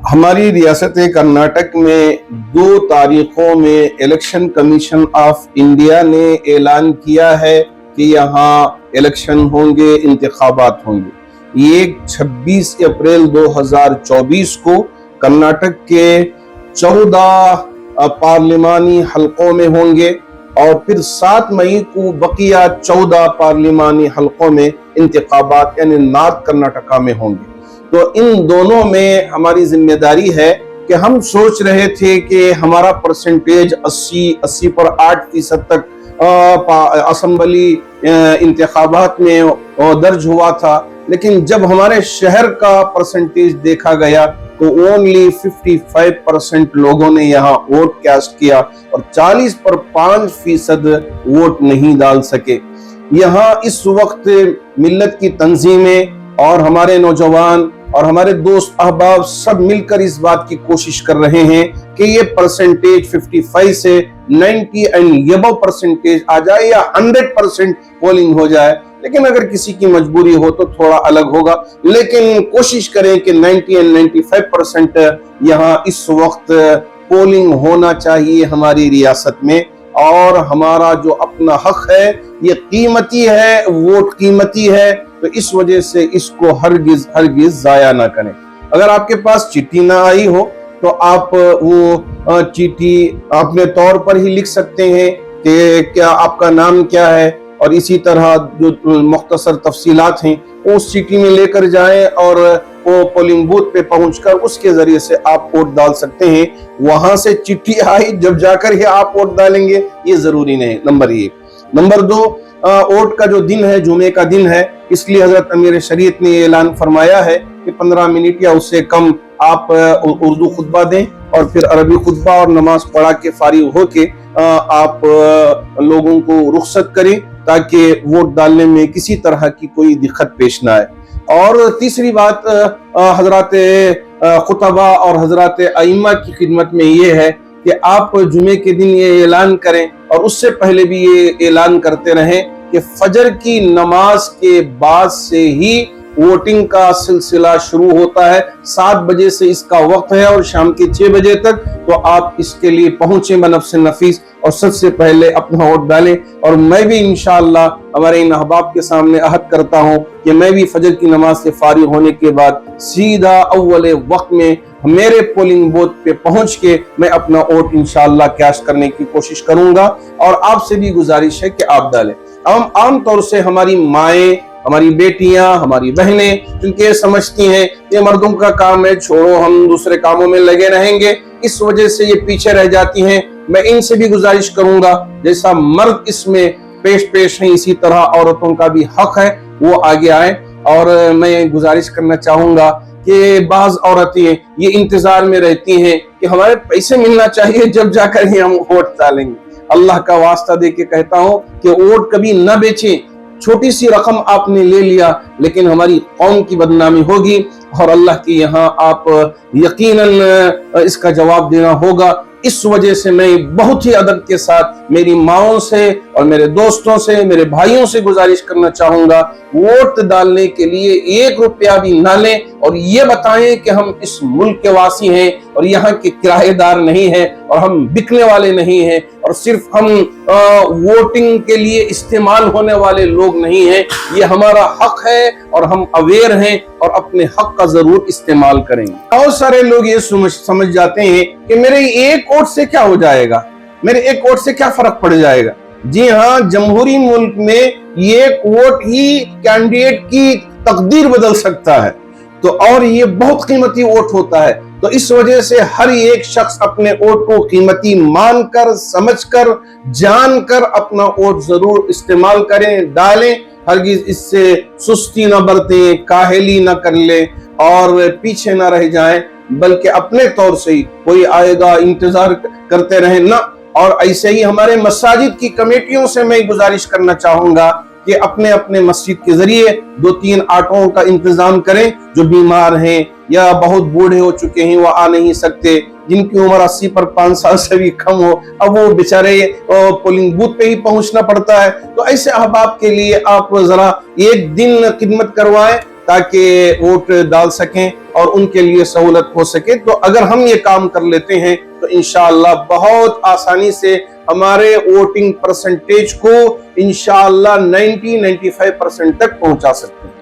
ہماری ریاست کرناٹک میں 2 تاریخوں میں الیکشن کمیشن آف انڈیا نے اعلان کیا ہے کہ یہاں الیکشن ہوں گے، انتخابات ہوں گے۔ یہ 26 اپریل 2024 کو کرناٹک کے 14 پارلیمانی حلقوں میں ہوں گے اور پھر 7 مئی کو بقیہ 14 پارلیمانی حلقوں میں انتخابات یعنی نارتھ کرناٹکا میں ہوں گے۔ تو ان دونوں میں ہماری ذمہ داری ہے کہ ہم سوچ رہے تھے کہ ہمارا پرسنٹیج 80% تک اسمبلی انتخابات میں درج ہوا تھا، لیکن جب ہمارے شہر کا پرسنٹیج دیکھا گیا تو اونلی 55% لوگوں نے یہاں ووٹ کاسٹ کیا اور 40% ووٹ نہیں ڈال سکے۔ یہاں اس وقت ملت کی تنظیمیں اور ہمارے نوجوان اور ہمارے دوست احباب سب مل کر اس بات کی کوشش کر رہے ہیں کہ یہ پرسنٹیج 55 سے 90 اینڈ ابو پرسنٹیج آ جائے یا 100% پولنگ ہو جائے، لیکن اگر کسی کی مجبوری ہو تو تھوڑا الگ ہوگا، لیکن کوشش کریں کہ 90 اینڈ 95% یہاں اس وقت پولنگ ہونا چاہیے ہماری ریاست میں۔ اور ہمارا جو اپنا حق ہے یہ قیمتی ہے، ووٹ قیمتی ہے، تو اس وجہ سے اس کو ہرگز ضائع نہ کریں۔ اگر آپ کے پاس چٹھی نہ آئی ہو تو آپ وہ چٹھی اپنے طور پر ہی لکھ سکتے ہیں کہ کیا آپ کا نام کیا ہے، اور اسی طرح جو مختصر تفصیلات ہیں اس چٹھی میں لے کر جائیں اور وہ پولنگ بوتھ پہ پہنچ کر اس کے ذریعے سے آپ ووٹ ڈال سکتے ہیں۔ وہاں سے چٹھی آئی جب جا کر ہی آپ ووٹ ڈالیں گے یہ ضروری نہیں، نمبر 1۔ نمبر 2، ووٹ کا جو دن ہے جمعے کا دن ہے، اس لیے حضرت امیر شریعت نے اعلان فرمایا ہے کہ 15 منٹ یا اس سے کم آپ اردو خطبہ دیں اور پھر عربی خطبہ اور نماز پڑھا کے فارغ ہو کے آپ لوگوں کو رخصت کریں تاکہ ووٹ ڈالنے میں کسی طرح کی کوئی دقت پیش نہ آئے۔ اور تیسری بات حضرات خطبہ اور حضرات ائمہ کی خدمت میں یہ ہے کہ آپ جمعے کے دن یہ اعلان کریں اور اس سے پہلے بھی یہ اعلان کرتے رہیں کہ فجر کی نماز کے بعد سے ہی ووٹنگ کا سلسلہ شروع ہوتا ہے، 7 بجے سے اس کا وقت ہے اور شام کے 6 بجے تک، تو آپ اس کے لیے پہنچیں بنفس نفیس اور سب سے پہلے اپنا ووٹ ڈالیں۔ اور میں بھی انشاءاللہ ہمارے ان احباب کے سامنے عہد کرتا ہوں کہ میں بھی فجر کی نماز سے فارغ ہونے کے بعد سیدھا اول وقت میں میرے پولنگ بوتھ پہ پہنچ کے میں اپنا ووٹ انشاءاللہ کاسٹ کرنے کی کوشش کروں گا، اور آپ سے بھی گزارش ہے کہ آپ ڈالیں۔ عام طور سے ہماری مائیں، ہماری بیٹیاں، ہماری بہنیں کیونکہ یہ سمجھتی ہیں یہ مردوں کا کام ہے، چھوڑو ہم دوسرے کاموں میں لگے رہیں گے، اس وجہ سے یہ پیچھے رہ جاتی ہیں۔ میں ان سے بھی گزارش کروں گا جیسا مرد اس میں پیش ہیں اسی طرح عورتوں کا بھی حق ہے وہ آگے آئیں۔ اور میں گزارش کرنا چاہوں گا کہ بعض عورتیں یہ انتظار میں رہتی ہیں کہ ہمارے پیسے ملنا چاہیے جب جا کر ہی ہم ووٹ ڈالیں گے۔ اللہ کا واسطہ دے کے کہتا ہوں کہ ووٹ کبھی نہ بیچیں۔ چھوٹی سی رقم آپ نے لے لیا لیکن ہماری قوم کی بدنامی ہوگی اور اللہ کے یہاں آپ یقیناً اس کا جواب دینا ہوگا۔ اس وجہ سے میں بہت ہی ادب کے ساتھ میری ماؤں سے اور میرے دوستوں سے، میرے بھائیوں سے گزارش کرنا چاہوں گا، ووٹ ڈالنے کے لیے 1 روپیہ بھی نہ لیں اور یہ بتائیں کہ ہم اس ملک کے واسی ہیں اور یہاں کے کرایہ دار نہیں ہیں اور ہم بکنے والے نہیں ہیں اور صرف ہم ووٹنگ کے لیے استعمال ہونے والے لوگ نہیں ہیں۔ یہ ہمارا حق ہے اور ہم اویئر ہیں اور اپنے حق کا ضرور استعمال کریں گے۔ بہت سارے لوگ یہ سمجھ جاتے ہیں کہ میرے 1 ووٹ سے کیا ہو جائے گا، میرے 1 ووٹ سے کیا فرق پڑ جائے گا۔ جی ہاں، جمہوری ملک میں 1 ووٹ ہی کینڈیڈیٹ کی تقدیر بدل سکتا ہے، تو اور یہ بہت قیمتی ووٹ ہوتا ہے، تو اس وجہ سے ہر ایک شخص اپنے ووٹ کو قیمتی مان کر، سمجھ کر، جان کر اپنا ووٹ ضرور استعمال کریں، ڈالیں۔ ہرگز اس سے سستی نہ برتیں، کاہلی نہ کر لیں اور پیچھے نہ رہ جائیں، بلکہ اپنے طور سے ہی کوئی آئے گا انتظار کرتے رہیں نہ۔ اور ایسے ہی ہمارے مساجد کی کمیٹیوں سے میں گزارش کرنا چاہوں گا کہ اپنے اپنے مسجد کے ذریعے 2-3 آٹوؤں کا انتظام کریں، جو بیمار ہیں یا بہت بوڑھے ہو چکے ہیں وہ آ نہیں سکتے، جن کی عمر 80 پر 5 سال سے بھی کم ہو، اب وہ بیچارے پولنگ بوتھ پہ ہی پہنچنا پڑتا ہے، تو ایسے احباب کے لیے آپ ذرا 1 دن خدمت کروائیں تاکہ ووٹ ڈال سکیں اور ان کے لیے سہولت ہو سکے. تو اگر ہم یہ کام کر لیتے ہیں تو انشاءاللہ بہت آسانی سے ہمارے ووٹنگ پرسنٹیج کو انشاءاللہ 90-95% تک پہنچا سکتے ہیں.